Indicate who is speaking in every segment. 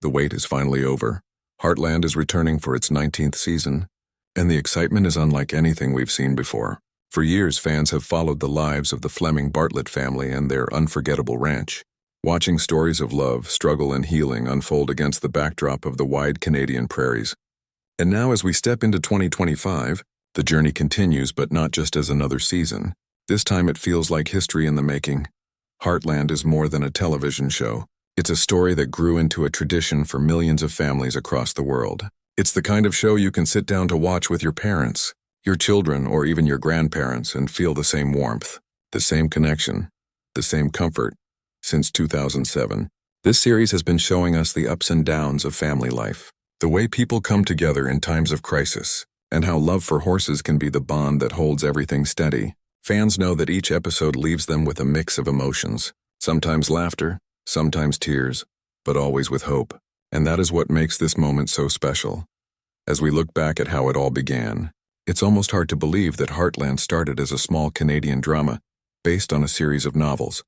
Speaker 1: The wait is finally over. Heartland is returning for its 19th season, and the excitement is unlike anything we've seen before. For years, fans have followed the lives of the Fleming Bartlett family and their unforgettable ranch, watching stories of love, struggle, and healing unfold against the backdrop of the wide Canadian prairies. And now, as we step into 2025, the journey continues, but not just as another season. This time it feels like history in the making. Heartland is more than a television show. It's a story that grew into a tradition for millions of families across the world. It's the kind of show you can sit down to watch with your parents, your children, or even your grandparents and feel the same warmth, the same connection, the same comfort. Since 2007, this series has been showing us the ups and downs of family life, the way people come together in times of crisis, and how love for horses can be the bond that holds everything steady. Fans know that each episode leaves them with a mix of emotions, sometimes laughter, sometimes tears, but always with hope. And that is what makes this moment so special. As we look back at how it all began, it's almost hard to believe that Heartland started as a small Canadian drama based on a series of novels.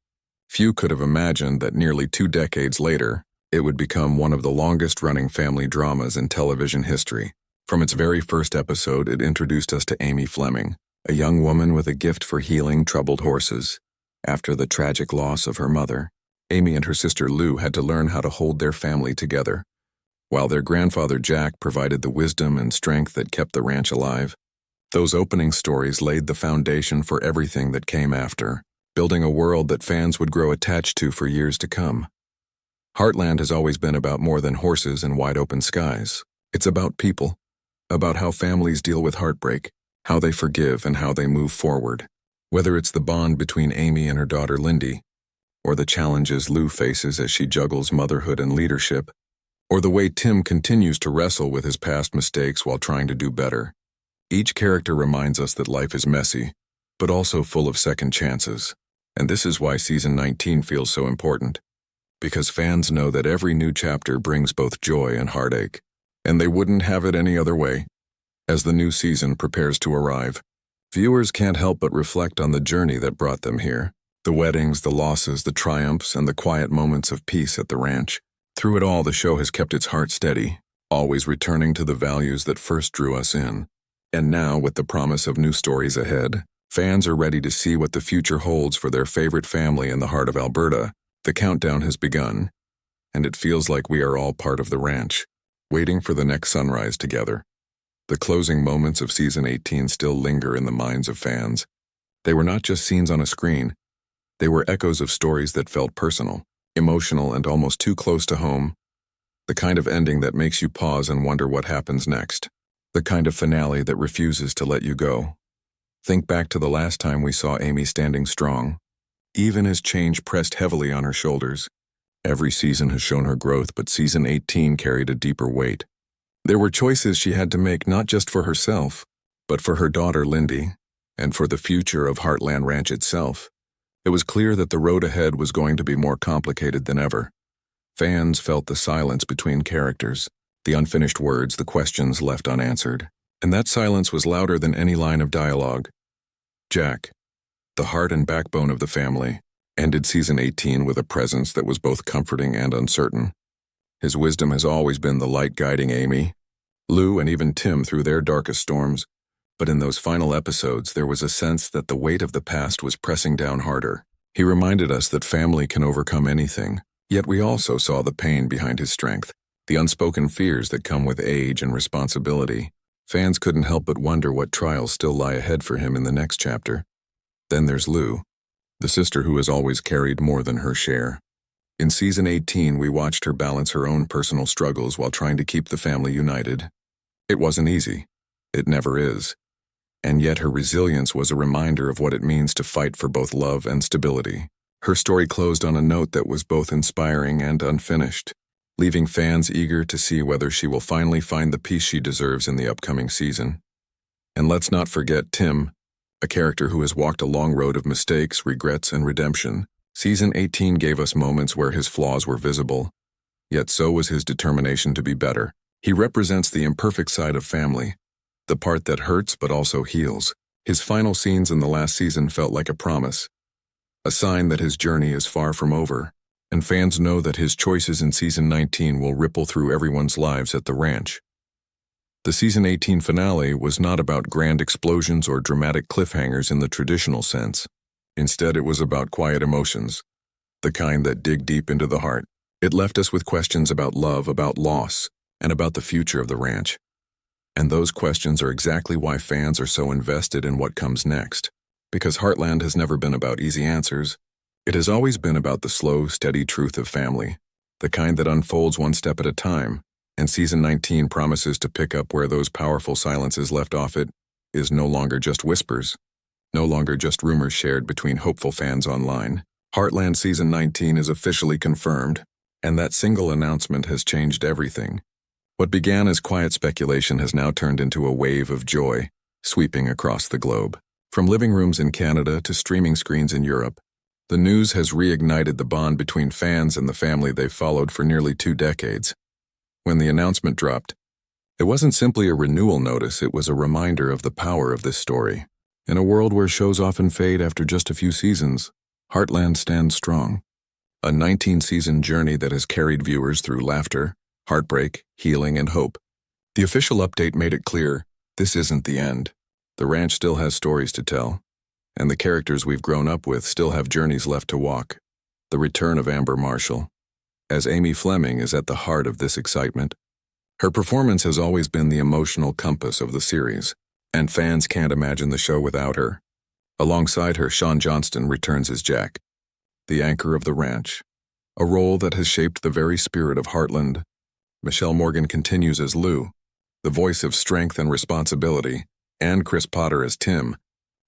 Speaker 1: Few could have imagined that nearly 2 decades later, it would become one of the longest-running family dramas in television history. From its very first episode, it introduced us to Amy Fleming, a young woman with a gift for healing troubled horses. After the tragic loss of her mother, Amy and her sister Lou had to learn how to hold their family together, while their grandfather Jack provided the wisdom and strength that kept the ranch alive. Those opening stories laid the foundation for everything that came after, building a world that fans would grow attached to for years to come. Heartland has always been about more than horses and wide-open skies. It's about people, about how families deal with heartbreak, how they forgive, and how they move forward. Whether it's the bond between Amy and her daughter Lindy, or the challenges Lou faces as she juggles motherhood and leadership, or the way Tim continues to wrestle with his past mistakes while trying to do better. Each character reminds us that life is messy, but also full of second chances. And this is why Season 19 feels so important. Because fans know that every new chapter brings both joy and heartache, and they wouldn't have it any other way. As the new season prepares to arrive, viewers can't help but reflect on the journey that brought them here. The weddings, the losses, the triumphs, and the quiet moments of peace at the ranch. Through it all, the show has kept its heart steady, always returning to the values that first drew us in. And now, with the promise of new stories ahead, fans are ready to see what the future holds for their favorite family in the heart of Alberta. The countdown has begun, and it feels like we are all part of the ranch, waiting for the next sunrise together. The closing moments of Season 18 still linger in the minds of fans. They were not just scenes on a screen. They were echoes of stories that felt personal, emotional, and almost too close to home. The kind of ending that makes you pause and wonder what happens next. The kind of finale that refuses to let you go. Think back to the last time we saw Amy standing strong, even as change pressed heavily on her shoulders. Every season has shown her growth, but Season 18 carried a deeper weight. There were choices she had to make not just for herself, but for her daughter Lindy, and for the future of Heartland Ranch itself. It was clear that the road ahead was going to be more complicated than ever. Fans felt the silence between characters, the unfinished words, the questions left unanswered. And that silence was louder than any line of dialogue. Jack, the heart and backbone of the family, ended Season 18 with a presence that was both comforting and uncertain. His wisdom has always been the light guiding Amy, Lou, and even Tim through their darkest storms. But in those final episodes, there was a sense that the weight of the past was pressing down harder. He reminded us that family can overcome anything, yet we also saw the pain behind his strength, the unspoken fears that come with age and responsibility. Fans couldn't help but wonder what trials still lie ahead for him in the next chapter. Then there's Lou, the sister who has always carried more than her share. In Season 18, we watched her balance her own personal struggles while trying to keep the family united. It wasn't easy. It never is. And yet her resilience was a reminder of what it means to fight for both love and stability. Her story closed on a note that was both inspiring and unfinished, leaving fans eager to see whether she will finally find the peace she deserves in the upcoming season. And let's not forget Tim, a character who has walked a long road of mistakes, regrets, and redemption. Season 18 gave us moments where his flaws were visible, yet so was his determination to be better. He represents the imperfect side of family, the part that hurts but also heals. His final scenes in the last season felt like a promise, a sign that his journey is far from over. and fans know that his choices in Season 19 will ripple through everyone's lives at the ranch. The Season 18 finale was not about grand explosions or dramatic cliffhangers in the traditional sense. Instead, it was about quiet emotions, the kind that dig deep into the heart. It left us with questions about love, about loss, and about the future of the ranch. And those questions are exactly why fans are so invested in what comes next. Because Heartland has never been about easy answers. It has always been about the slow, steady truth of family, the kind that unfolds one step at a time, and Season 19 promises to pick up where those powerful silences left off. It is no longer just whispers, no longer just rumors shared between hopeful fans online. Heartland Season 19 is officially confirmed, and that single announcement has changed everything. What began as quiet speculation has now turned into a wave of joy, sweeping across the globe. From living rooms in Canada to streaming screens in Europe, the news has reignited the bond between fans and the family they've followed for nearly 2 decades. When the announcement dropped, it wasn't simply a renewal notice, it was a reminder of the power of this story. In a world where shows often fade after just a few seasons, Heartland stands strong. A 19-season journey that has carried viewers through laughter, heartbreak, healing, and hope. The official update made it clear, this isn't the end. The ranch still has stories to tell, and the characters we've grown up with still have journeys left to walk. The return of Amber Marshall, as Amy Fleming, is at the heart of this excitement. Her performance has always been the emotional compass of the series, and fans can't imagine the show without her. Alongside her, Sean Johnston returns as Jack, the anchor of the ranch, a role that has shaped the very spirit of Heartland. Michelle Morgan continues as Lou, the voice of strength and responsibility, and Chris Potter as Tim,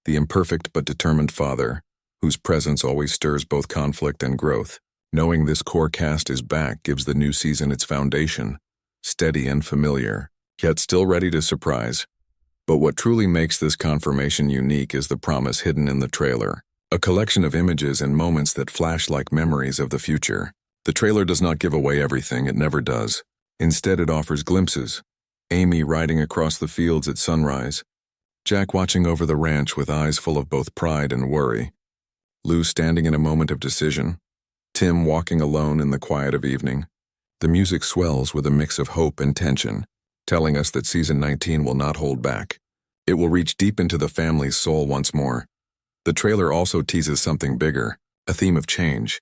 Speaker 1: the imperfect but determined father, whose presence always stirs both conflict and growth. Knowing this core cast is back gives the new season its foundation, steady and familiar, yet still ready to surprise. But what truly makes this confirmation unique is the promise hidden in the trailer, a collection of images and moments that flash like memories of the future. The trailer does not give away everything, it never does. Instead, it offers glimpses. Amy riding across the fields at sunrise, Jack watching over the ranch with eyes full of both pride and worry, Lou standing in a moment of decision, Tim walking alone in the quiet of evening. The music swells with a mix of hope and tension, telling us that Season 19 will not hold back. It will reach deep into the family's soul once more. The trailer also teases something bigger, a theme of change.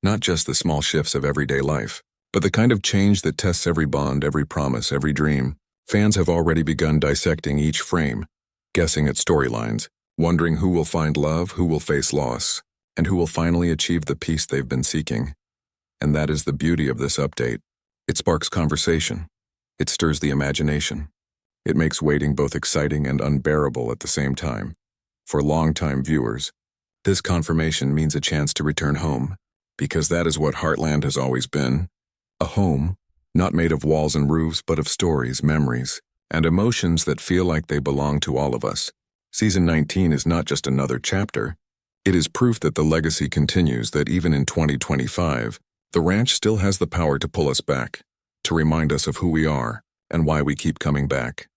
Speaker 1: Not just the small shifts of everyday life, but the kind of change that tests every bond, every promise, every dream. Fans have already begun dissecting each frame, guessing at storylines, wondering who will find love, who will face loss, and who will finally achieve the peace they've been seeking. And that is the beauty of this update. It sparks conversation. It stirs the imagination. It makes waiting both exciting and unbearable at the same time. For longtime viewers, this confirmation means a chance to return home, because that is what Heartland has always been. A home, not made of walls and roofs, but of stories, memories, and emotions that feel like they belong to all of us. Season 19 is not just another chapter. It is proof that the legacy continues, that even in 2025, the ranch still has the power to pull us back, to remind us of who we are and why we keep coming back.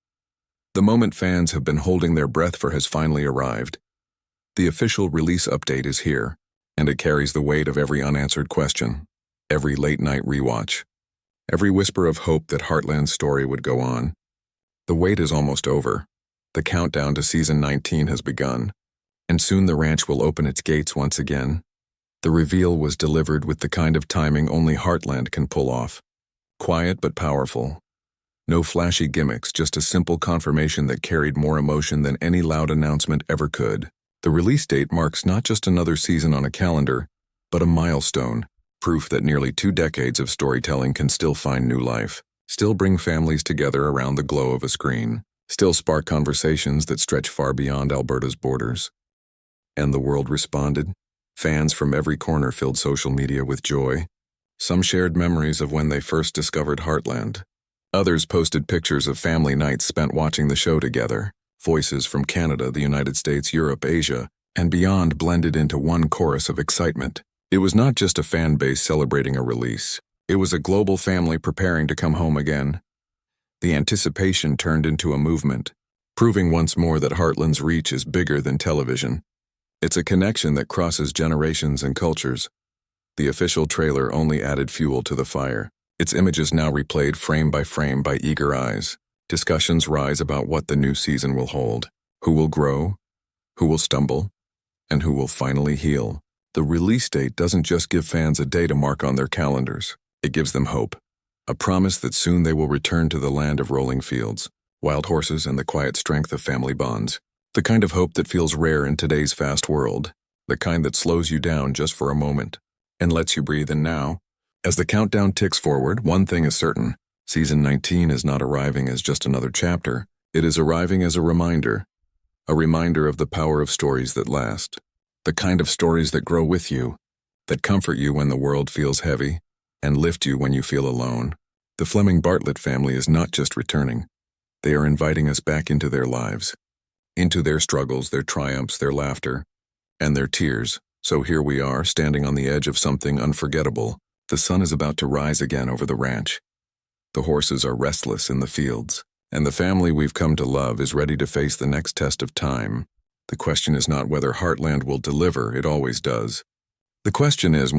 Speaker 1: The moment fans have been holding their breath for has finally arrived. The official release update is here, and it carries the weight of every unanswered question, every late-night rewatch, every whisper of hope that Heartland's story would go on. The wait is almost over. The countdown to Season 19 has begun, and soon the ranch will open its gates once again. The reveal was delivered with the kind of timing only Heartland can pull off. Quiet but powerful. No flashy gimmicks, just a simple confirmation that carried more emotion than any loud announcement ever could. The release date marks not just another season on a calendar, but a milestone, proof that nearly 2 decades of storytelling can still find new life, still bring families together around the glow of a screen, still spark conversations that stretch far beyond Alberta's borders. And the world responded. Fans from every corner filled social media with joy. Some shared memories of when they first discovered Heartland. Others posted pictures of family nights spent watching the show together. Voices from Canada, the United States, Europe, Asia, and beyond blended into one chorus of excitement. It was not just a fan base celebrating a release. It was a global family preparing to come home again. The anticipation turned into a movement, proving once more that Heartland's reach is bigger than television. It's a connection that crosses generations and cultures. The official trailer only added fuel to the fire. Its images now replayed frame by eager eyes. Discussions rise about what the new season will hold. Who will grow? Who will stumble? And who will finally heal? The release date doesn't just give fans a day to mark on their calendars. It gives them hope. A promise that soon they will return to the land of rolling fields, wild horses, and the quiet strength of family bonds. The kind of hope that feels rare in today's fast world. The kind that slows you down just for a moment and lets you breathe in now. As the countdown ticks forward, one thing is certain. Season 19 is not arriving as just another chapter. It is arriving as a reminder of the power of stories that last. The kind of stories that grow with you, that comfort you when the world feels heavy, and lift you when you feel alone. The Fleming Bartlett family is not just returning. They are inviting us back into their lives, into their struggles, their triumphs, their laughter, and their tears. So here we are, standing on the edge of something unforgettable. The sun is about to rise again over the ranch. The horses are restless in the fields, and the family we've come to love is ready to face the next test of time. The question is not whether Heartland will deliver, it always does. The question is,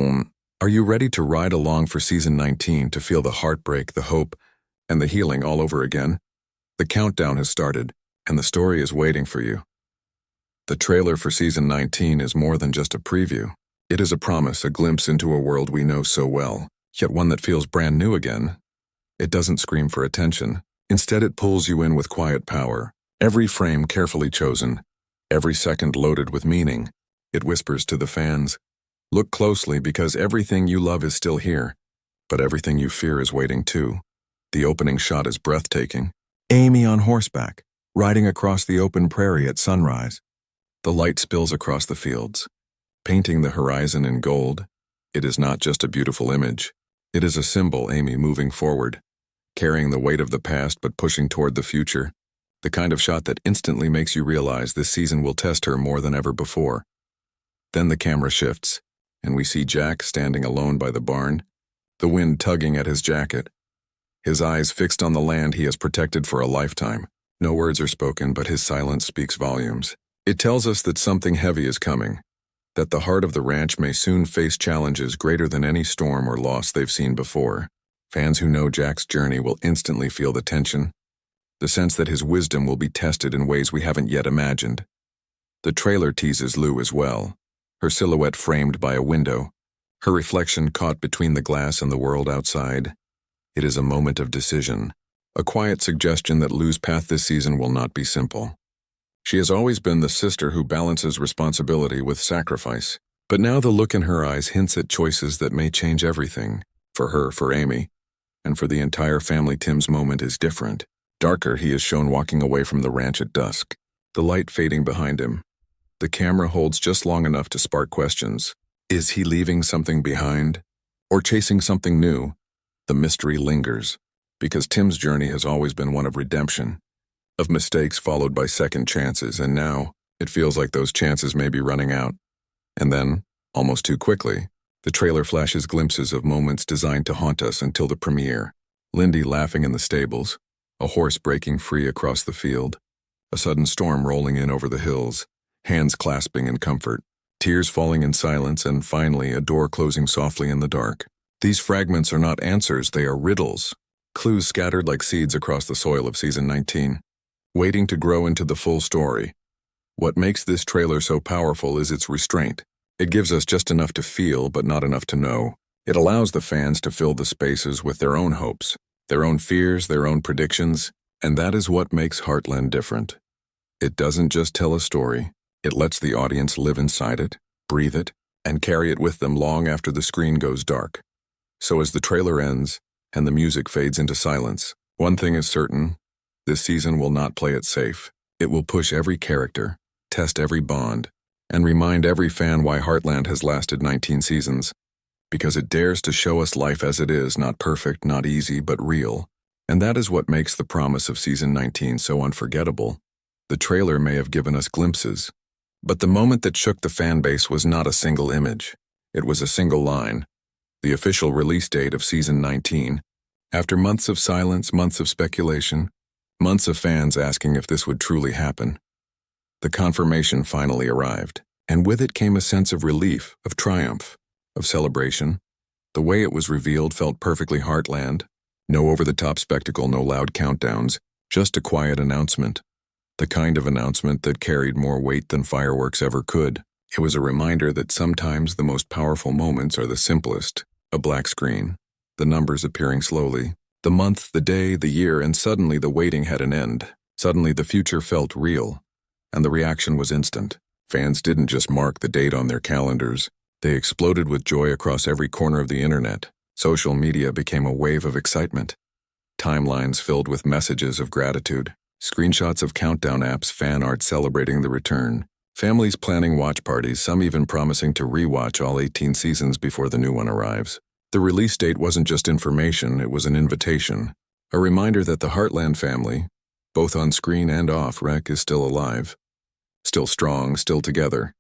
Speaker 1: are you ready to ride along for season 19 to feel the heartbreak, the hope, and the healing all over again? The countdown has started, and the story is waiting for you. The trailer for season 19 is more than just a preview. It is a promise, a glimpse into a world we know so well, yet one that feels brand new again. It doesn't scream for attention. Instead, it pulls you in with quiet power. Every frame carefully chosen, every second loaded with meaning. It whispers to the fans, look closely because everything you love is still here, but everything you fear is waiting too. The opening shot is breathtaking. Amy on horseback, riding across the open prairie at sunrise. The light spills across the fields, painting the horizon in gold. It is not just a beautiful image. It is a symbol, Amy moving forward, carrying the weight of the past but pushing toward the future. The kind of shot that instantly makes you realize this season will test her more than ever before. Then the camera shifts, and we see Jack standing alone by the barn, the wind tugging at his jacket, his eyes fixed on the land he has protected for a lifetime. No words are spoken, but his silence speaks volumes. It tells us that something heavy is coming, that the heart of the ranch may soon face challenges greater than any storm or loss they've seen before. Fans who know Jack's journey will instantly feel the tension, the sense that his wisdom will be tested in ways we haven't yet imagined. The trailer teases Lou as well, her silhouette framed by a window, her reflection caught between the glass and the world outside. It is a moment of decision, a quiet suggestion that Lou's path this season will not be simple. She has always been the sister who balances responsibility with sacrifice, but now the look in her eyes hints at choices that may change everything. For her, for Amy, and for the entire family. Tim's moment is different. Darker, he is shown walking away from the ranch at dusk, the light fading behind him. The camera holds just long enough to spark questions. Is he leaving something behind? Or chasing something new? The mystery lingers, because Tim's journey has always been one of redemption, of mistakes followed by second chances, and now it feels like those chances may be running out. And then, almost too quickly, the trailer flashes glimpses of moments designed to haunt us until the premiere. Lindy laughing in the stables, a horse breaking free across the field, a sudden storm rolling in over the hills, hands clasping in comfort, tears falling in silence, and finally a door closing softly in the dark. These fragments are not answers, they are riddles, clues scattered like seeds across the soil of season 19, waiting to grow into the full story. What makes this trailer so powerful is its restraint. It gives us just enough to feel, but not enough to know. It allows the fans to fill the spaces with their own hopes, their own fears, their own predictions, and that is what makes Heartland different. It doesn't just tell a story, it lets the audience live inside it, breathe it, and carry it with them long after the screen goes dark. So as the trailer ends, and the music fades into silence, one thing is certain, this season will not play it safe. It will push every character, test every bond, and remind every fan why Heartland has lasted 19 seasons. Because it dares to show us life as it is, not perfect, not easy, but real. And that is what makes the promise of season 19 so unforgettable. The trailer may have given us glimpses, but the moment that shook the fan base was not a single image. It was a single line. The official release date of season 19. After months of silence, months of speculation, months of fans asking if this would truly happen, the confirmation finally arrived, and with it came a sense of relief, of triumph, of celebration. The way it was revealed felt perfectly Heartland. No over-the-top spectacle, no loud countdowns, just a quiet announcement. The kind of announcement that carried more weight than fireworks ever could. It was a reminder that sometimes the most powerful moments are the simplest. A black screen, the numbers appearing slowly, the month, the day, the year, and suddenly the waiting had an end. Suddenly the future felt real, and the reaction was instant. Fans didn't just mark the date on their calendars. They exploded with joy across every corner of the internet. Social media became a wave of excitement. Timelines filled with messages of gratitude. Screenshots of countdown apps, fan art celebrating the return. Families planning watch parties, some even promising to rewatch all 18 seasons before the new one arrives. The release date wasn't just information, it was an invitation. A reminder that the Heartland family, both on screen and off rec, is still alive. Still strong, still together.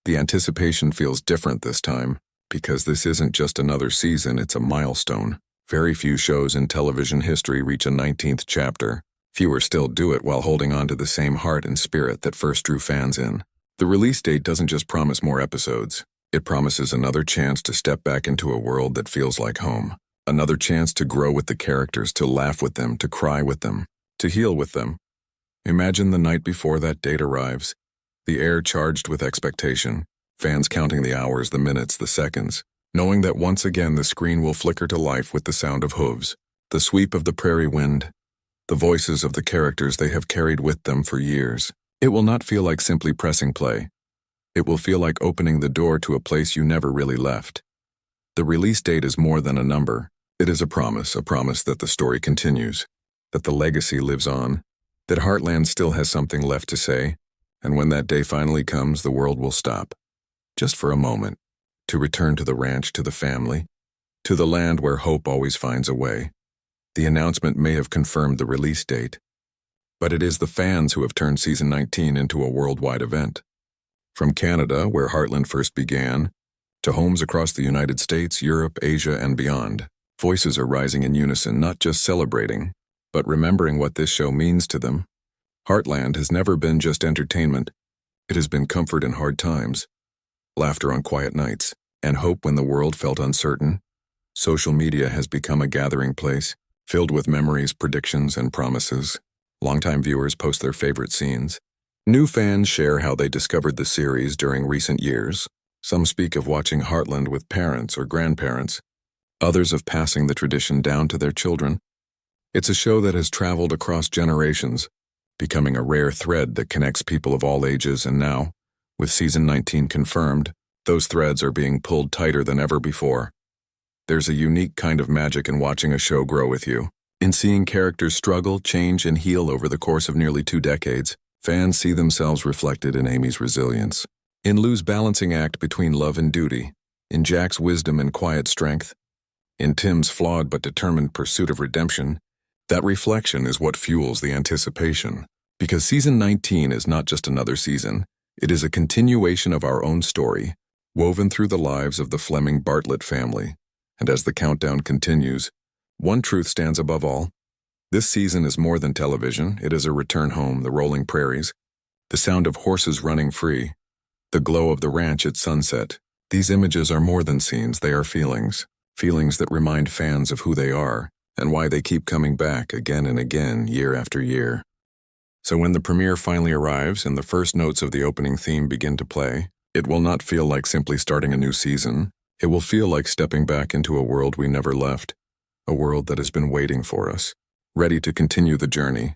Speaker 1: The anticipation feels different this time, because this isn't just another season, it's a milestone. Very few shows in television history reach a 19th chapter. Fewer still do it while holding on to the same heart and spirit that first drew fans in. The release date doesn't just promise more episodes. It promises another chance to step back into a world that feels like home. Another chance to grow with the characters, to laugh with them, to cry with them, to heal with them. Imagine the night before that date arrives. The air charged with expectation. Fans counting the hours, the minutes, the seconds, knowing that once again the screen will flicker to life with the sound of hooves, the sweep of the prairie wind, the voices of the characters they have carried with them for years. It will not feel like simply pressing play. It will feel like opening the door to a place you never really left. The release date is more than a number. It is a promise that the story continues, that the legacy lives on, that Heartland still has something left to say, and when that day finally comes, the world will stop. Just for a moment, to return to the ranch, to the family, to the land where hope always finds a way. The announcement may have confirmed the release date, but it is the fans who have turned season 19 into a worldwide event. From Canada, where Heartland first began, to homes across the United States, Europe, Asia, and beyond, voices are rising in unison, not just celebrating, but remembering what this show means to them. Heartland has never been just entertainment. It has been comfort in hard times, laughter on quiet nights, and hope when the world felt uncertain. Social media has become a gathering place, filled with memories, predictions, and promises. Longtime viewers post their favorite scenes. New fans share how they discovered the series during recent years. Some speak of watching Heartland with parents or grandparents, others of passing the tradition down to their children. It's a show that has traveled across generations, becoming a rare thread that connects people of all ages, and now, with season 19 confirmed, those threads are being pulled tighter than ever before. There's a unique kind of magic in watching a show grow with you. In seeing characters struggle, change, and heal over the course of nearly 2 decades, fans see themselves reflected in Amy's resilience, in Lou's balancing act between love and duty, in Jack's wisdom and quiet strength, in Tim's flawed but determined pursuit of redemption. That reflection is what fuels the anticipation. Because season 19 is not just another season, it is a continuation of our own story, woven through the lives of the Fleming Bartlett family. And as the countdown continues, one truth stands above all. This season is more than television. It is a return home, the rolling prairies, the sound of horses running free, the glow of the ranch at sunset. These images are more than scenes, they are feelings. Feelings that remind fans of who they are and why they keep coming back again and again, year after year. So when the premiere finally arrives and the first notes of the opening theme begin to play, it will not feel like simply starting a new season. It will feel like stepping back into a world we never left, a world that has been waiting for us, ready to continue the journey.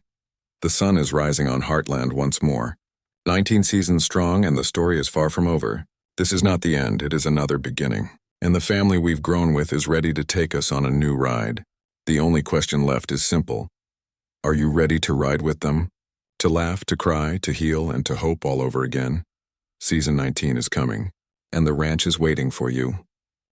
Speaker 1: The sun is rising on Heartland once more. 19 seasons strong, and the story is far from over. This is not the end, it is another beginning. And the family we've grown with is ready to take us on a new ride. The only question left is simple. Are you ready to ride with them? To laugh, to cry, to heal, and to hope all over again? Season 19 is coming, and the ranch is waiting for you.